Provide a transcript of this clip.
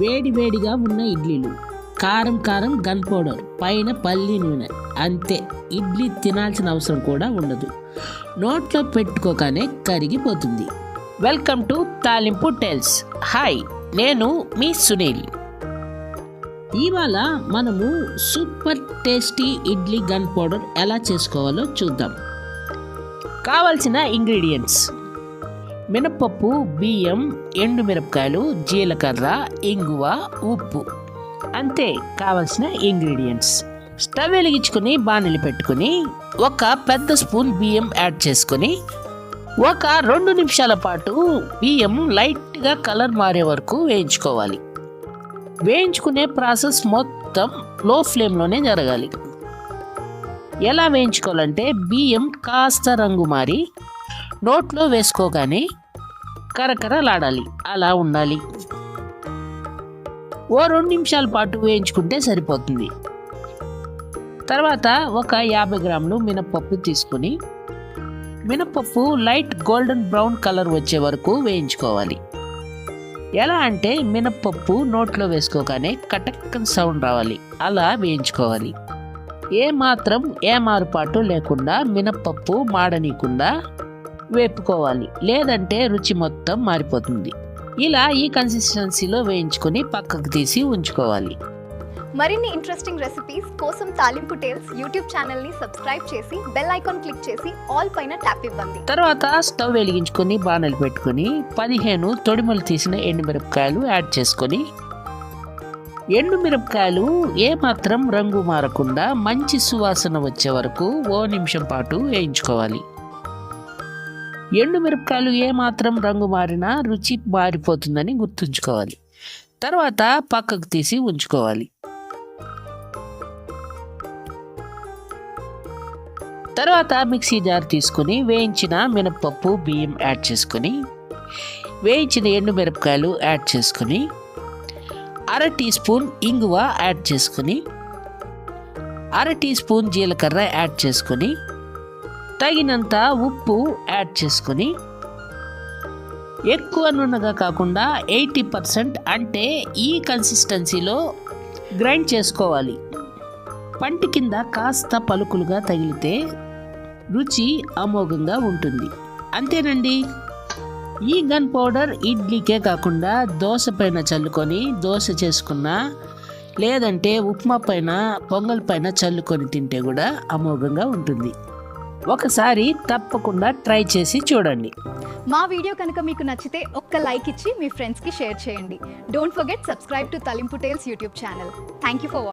వేడి వేడిగా ఉన్న ఇడ్లీలు, కారం కారం గన్ పౌడర్, పైన పల్లి నూనె, అంతే. ఇడ్లీ తినాల్సిన అవసరం కూడా ఉండదు, నోట్లో పెట్టుకోగానే కరిగిపోతుంది. వెల్కమ్ టు తాలింపు టెల్స్. హాయ్, నేను మీ సునీల్. ఇవాళ మనము super tasty idli gun powder ఎలా చేసుకోవాలో చూద్దాం. కావలసిన ఇంగ్రీడియంట్స్: మినపప్పు, బియ్యం, ఎండుమిరపకాయలు, జీలకర్ర, ఇంగువ, ఉప్పు, అంతే కావలసిన ఇంగ్రీడియంట్స్. స్టవ్ వెలిగించుకుని బాణలి పెట్టుకుని ఒక పెద్ద స్పూన్ బియ్యం యాడ్ చేసుకుని ఒక 2 నిమిషాల పాటు బియ్యం లైట్గా కలర్ మారే వరకు వేయించుకోవాలి. వేయించుకునే ప్రాసెస్ మొత్తం లో ఫ్లేమ్లోనే జరగాలి. ఎలా వేయించుకోవాలంటే బియ్యం కాస్త రంగు మారి నోట్లో వేసుకోగానే కరకరలాడాలి, అలా ఉండాలి. ఓ 2 నిమిషాల పాటు వేయించుకుంటే సరిపోతుంది. తర్వాత ఒక 50 గ్రాములు మినపప్పు తీసుకుని మినపప్పు లైట్ గోల్డెన్ బ్రౌన్ కలర్ వచ్చే వరకు వేయించుకోవాలి. ఎలా అంటే మినపప్పు నోట్లో వేసుకోగానే కటక్కన్ సౌండ్ రావాలి, అలా వేయించుకోవాలి. ఏ మారుపాటు లేకుండా మినపప్పు మాడనీయకుండా వేపుకోవాలి, లేదంటే రుచి మొత్తం మారిపోతుంది. ఇలా ఈ కన్సిస్టెన్సీలో వేయించుకొని పక్కకు తీసి ఉంచుకోవాలి. మరిన్ని ఇంట్రెస్టింగ్ రెసిపీస్ కోసం తాలింపు టేల్స్ యూట్యూబ్ ఛానల్ని సబ్స్క్రైబ్ చేసి బెల్ ఐకాన్ క్లిక్ చేసి ఆల్ పైన ట్యాప్ ఇవ్వండి. తర్వాత స్టవ్ వెలిగించుకొని బాణలు పెట్టుకొని 15 తొడిమలు తీసిన ఎండుమిరపకాయలు యాడ్ చేసుకొని ఎండుమిరపకాయలు ఏమాత్రం రంగు మారకుండా మంచి సువాసన వచ్చే వరకు ఓ నిమిషం పాటు వేయించుకోవాలి. ఎండుమిరపకాయలు ఏమాత్రం రంగు మారినా రుచి మారిపోతుందని గుర్తుంచుకోవాలి. తర్వాత పక్కకు తీసి ఉంచుకోవాలి. తర్వాత మిక్సీ జార్ తీసుకుని వేయించిన మినపప్పు, బియ్యం యాడ్ చేసుకొని వేయించిన ఎండుమిరపకాయలు యాడ్ చేసుకొని 1/2 టీ స్పూన్ ఇంగువ యాడ్ చేసుకుని 1/2 టీ స్పూన్ జీలకర్ర యాడ్ చేసుకొని తగినంత ఉప్పు యాడ్ చేసుకొని ఎక్కువ నున్నగా కాకుండా 80% అంటే ఈ కన్సిస్టెన్సీలో గ్రైండ్ చేసుకోవాలి. పంటి కింద కాస్త పలుకులుగా తగిలితే రుచి అమోఘంగా ఉంటుంది. అంతేనండి. ఈ గన్ పౌడర్ ఇడ్లీకే కాకుండా దోశ పైన చల్లుకొని దోశ చేసుకున్నా, లేదంటే ఉప్మా పైన, పొంగల్ పైన చల్లుకొని తింటే కూడా అమోఘంగా ఉంటుంది. ఒకసారి తప్పకుండా ట్రై చేసి చూడండి. మా వీడియో కనుక మీకు నచ్చితే ఒక్క లైక్ ఇచ్చి మీ ఫ్రెండ్స్కి షేర్ చేయండి. Don't forget subscribe to Talimpu tales YouTube channel. Thank you for